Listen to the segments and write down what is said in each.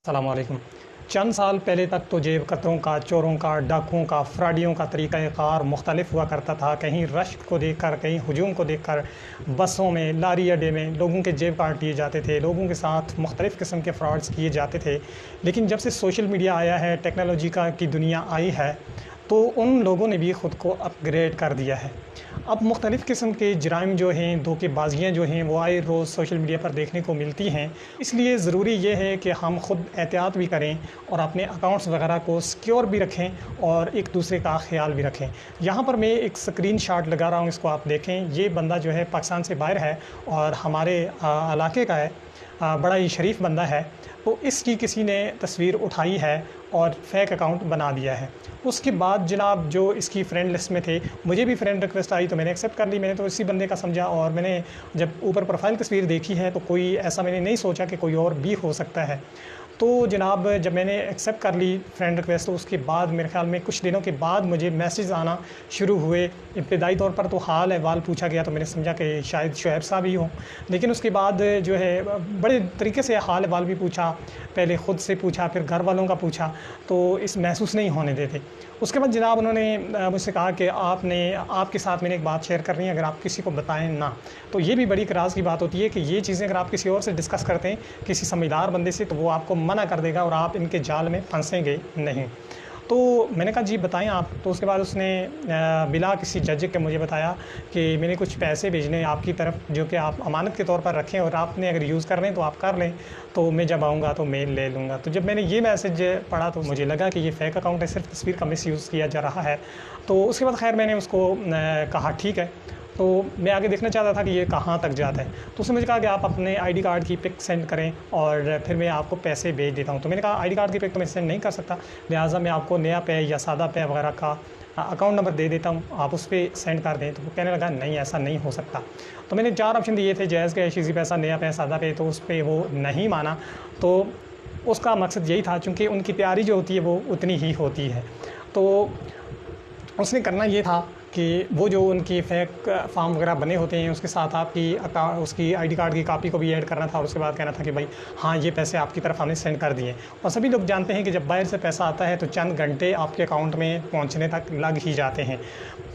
अस्सलाम वालेकुम। चंद साल पहले तक तो जेब कतरों का, चोरों का, डाकुओं का, फ्रॉडियों का तरीक़ाकार मुख्तलिफ हुआ करता था। कहीं रश्क को देखकर, कहीं हुजूम को देखकर बसों में, लारी अड्डे में लोगों के जेब काट लिए जाते थे। लोगों के साथ मुख्तलिफ़ किस्म के फ्रॉड्स किए जाते थे। लेकिन जब से सोशल मीडिया आया है, टेक्नोलॉजी की दुनिया आई है, तो उन लोगों ने भी ख़ुद को अपग्रेड कर दिया है। अब मुख्तलिफ़ किस्म के जराइम जो हैं, धोखेबाज़ियाँ जो हैं, वो आए रोज़ सोशल मीडिया पर देखने को मिलती हैं। इसलिए ज़रूरी ये है कि हम ख़ुद एहतियात भी करें और अपने अकाउंट्स वगैरह को सिक्योर भी रखें और एक दूसरे का ख़्याल भी रखें। यहाँ पर मैं एक स्क्रीनशॉट लगा रहा हूँ, इसको आप देखें। ये बंदा जो है पाकिस्तान से बाहर है और हमारे इलाके का है। बड़ा ही शरीफ बंदा है। तो इसकी किसी ने तस्वीर उठाई है और फ़ेक अकाउंट बना दिया है। उसके बाद जनाब जो इसकी फ्रेंड लिस्ट में थे, मुझे भी फ्रेंड रिक्वेस्ट आई तो मैंने एक्सेप्ट कर ली। मैंने तो इसी बंदे का समझा और मैंने जब ऊपर प्रोफाइल तस्वीर देखी है तो कोई ऐसा मैंने नहीं सोचा कि कोई और भी हो सकता है। तो जनाब जब मैंने एक्सेप्ट कर ली फ्रेंड रिक्वेस्ट, तो उसके बाद मेरे ख़्याल में कुछ दिनों के बाद मुझे मैसेज आना शुरू हुए। इब्तदाई तौर पर तो हाल अहवाल पूछा गया तो मैंने समझा कि शायद शुएब साहब ही हों। लेकिन उसके बाद जो है बड़े तरीके से हाल अहवाल भी पूछा, पहले ख़ुद से पूछा, फिर घर वालों का पूछा, तो इस महसूस नहीं होने देते। उसके बाद जनाब उन्होंने मुझसे कहा कि आपके साथ मैंने एक बात शेयर करनी है, अगर आप किसी को बताएँ ना। तो ये भी बड़ी इतराज़ की बात होती है कि ये चीज़ें अगर आप किसी और से डिस्कस करते हैं, किसी समझदार बंदे से, तो वो आपको मना कर देगा और आप इनके जाल में फंसेंगे नहीं। तो मैंने कहा जी बताएँ आप। तो उसके बाद उसने बिला किसी जज के मुझे बताया कि मैंने कुछ पैसे भेजने हैं आपकी तरफ, जो कि आप अमानत के तौर पर रखें और आपने अगर यूज़ कर रहे हैं तो आप कर लें, तो मैं जब आऊँगा तो मैं ले लूँगा। तो जब मैंने ये मैसेज पढ़ा तो मुझे लगा कि ये फ़ेक अकाउंट है, सिर्फ़ तस्वीर का मिसयूज़ किया जा रहा है। तो उसके बाद ख़ैर मैंने उसको कहा ठीक है। तो मैं आगे देखना चाहता था कि ये कहाँ तक जाता है। तो उसने मुझे कहा कि आप अपने आईडी कार्ड की पिक सेंड करें और फिर मैं आपको पैसे भेज देता हूँ। तो मैंने कहा आईडी कार्ड की पिक तो मैं सेंड नहीं कर सकता, लिहाजा मैं आपको नया पे या सादा पे वगैरह का अकाउंट नंबर दे देता हूँ, आप उस पर सेंड कर दें। तो वो कहने लगा नहीं ऐसा नहीं हो सकता। तो मैंने 4 ऑप्शन दिए थे, जायज़ कैश, इज़ी पैसा, नया पे, सादा पे। तो उस पर वो नहीं माना। तो उसका मकसद यही था, चूँकि उनकी तैयारी जो होती है वो उतनी ही होती है। तो उसने करना ये था कि वो जो उनकी फ़ेक फ़ॉर्म वगैरह बने होते हैं, उसके साथ आपकी उसकी आईडी कार्ड की कॉपी को भी ऐड करना था और उसके बाद कहना था कि भाई हाँ, ये पैसे आपकी तरफ हमने सेंड कर दिए। और सभी लोग जानते हैं कि जब बाहर से पैसा आता है तो चंद घंटे आपके अकाउंट में पहुंचने तक लग ही जाते हैं।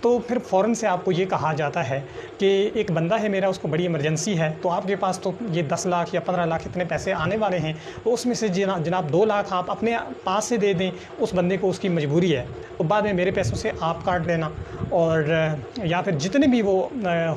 तो फिर फ़ौरन से आपको ये कहा जाता है कि एक बंदा है मेरा, उसको बड़ी इमरजेंसी है, तो आपके पास तो ये 10 लाख या 15 लाख इतने पैसे आने वाले हैं, तो उसमें से जनाब 2 लाख आप अपने पास से दे दें उस बंदे को, उसकी मजबूरी है। तो बाद में मेरे पैसों से आप काट लेना और या फिर जितने भी वो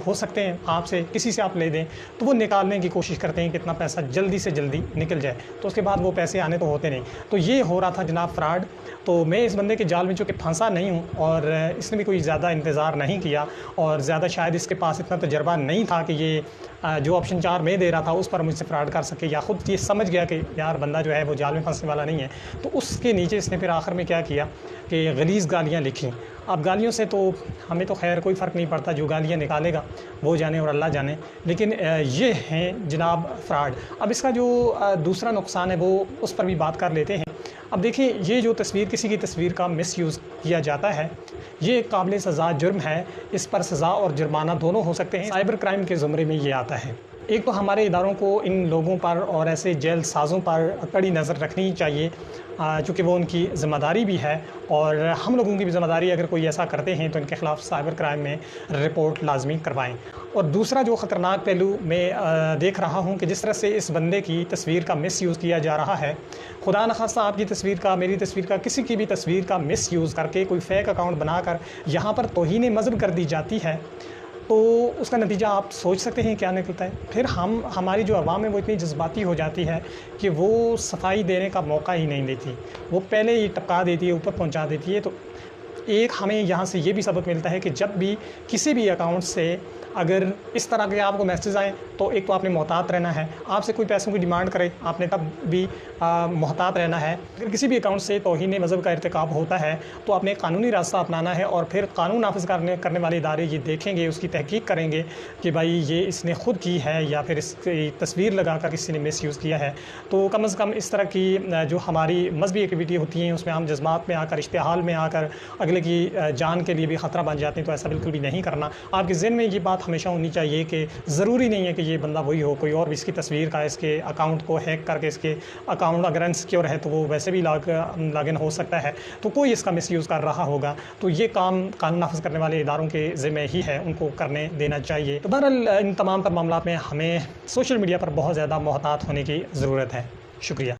हो सकते हैं आपसे किसी से आप ले दें। तो वो निकालने की कोशिश करते हैं कि इतना पैसा जल्दी से जल्दी निकल जाए। तो उसके बाद वो पैसे आने तो होते नहीं। तो ये हो रहा था जनाब फ्रॉड। तो मैं इस बंदे के जाल में चूँकि फंसा नहीं हूँ और इसने भी कोई ज़्यादा इंतज़ार नहीं किया और ज़्यादा शायद इसके पास इतना तजर्बा नहीं था कि ये जो ऑप्शन 4 मैं दे रहा था उस पर मुझसे फ्रॉड कर सके, या ख़ुद ये समझ गया कि यार बंदा जो है वो जाल में फंसने वाला नहीं है। तो उसके नीचे इसने फिर आखिर में क्या किया कि गलीज़ गालियाँ लिखी। अब गालियों से तो हमें तो खैर कोई फ़र्क नहीं पड़ता, जो गालियाँ निकालेगा वो जाने और अल्लाह जाने। लेकिन ये हैं जनाब फ्रॉड। अब इसका जो दूसरा नुकसान है वो उस पर भी बात कर लेते हैं। अब देखिए, ये जो तस्वीर, किसी की तस्वीर का मिसयूज़ किया जाता है, ये काबिल सज़ा जुर्म है। इस पर सज़ा और जुर्माना दोनों हो सकते हैं। साइबर क्राइम के ज़ुमरे में ये आता है। एक तो हमारे इदारों को इन लोगों पर और ऐसे जेल साज़ों पर कड़ी नज़र रखनी चाहिए, चूँकि वो उनकी ज़िम्मेदारी भी है और हम लोगों की भी ज़िम्मेदारी, अगर कोई ऐसा करते हैं तो इनके ख़िलाफ़ साइबर क्राइम में रिपोर्ट लाजमी करवाएं। और दूसरा जो ख़तरनाक पहलू मैं देख रहा हूँ कि जिस तरह से इस बंदे की तस्वीर का मिसयूज़ किया जा रहा है, खुदा न खास्ता आपकी तस्वीर का, मेरी तस्वीर का, किसी की भी तस्वीर का मिसयूज़ करके कोई फ़ेक अकाउंट बनाकर यहाँ पर तौहीन मज़हब कर दी जाती है, तो उसका नतीजा आप सोच सकते हैं क्या निकलता है। फिर हमारी जो अवाम है वो इतनी जज्बाती हो जाती है कि वो सफाई देने का मौका ही नहीं देती, वो पहले ही टपका देती है, ऊपर पहुंचा देती है। तो एक हमें यहाँ से ये भी सबक मिलता है कि जब भी किसी भी अकाउंट से अगर इस तरह के आपको मैसेज आए तो एक तो आपने मोहतात रहना है। आपसे कोई पैसों की डिमांड करे, आपने तब भी मोहतात रहना है। अगर किसी भी अकाउंट से तौहीन मज़हब का इर्तिकाब होता है तो आपने कानूनी रास्ता अपनाना है और फिर कानून नाफिज करने वाले इदारे ये देखेंगे, उसकी तहकीक करेंगे कि भाई ये इसने ख़ुद की है या फिर इसकी तस्वीर लगा कर किसी ने मिसयूज़ किया है। तो कम अज़ कम इस तरह की जो हमारी मजहबी एक्टिविटी होती हैं उसमें हम जज्बात में आकर, इश्तिहाल में आकर अगले वाले की जान के लिए भी ख़तरा बन जाते हैं, तो ऐसा बिल्कुल भी नहीं करना। आपके ज़हन में ये बात हमेशा होनी चाहिए कि ज़रूरी नहीं है कि ये बंदा वही हो, कोई और भी इसकी तस्वीर का इसके अकाउंट को हैक करके इसके अकाउंट अगर अनसिक्योर है तो वो वैसे भी लॉगिन हो सकता है, तो कोई इसका मिसयूज़ कर रहा होगा। तो ये काम कानून नाफ़िज़ करने वाले इदारों के ज़िम्मे ही है, उनको करने देना चाहिए। तो बहरहाल इन तमाम तर मामलात में हमें सोशल मीडिया पर बहुत ज़्यादा मोहतात होने की ज़रूरत है। शुक्रिया।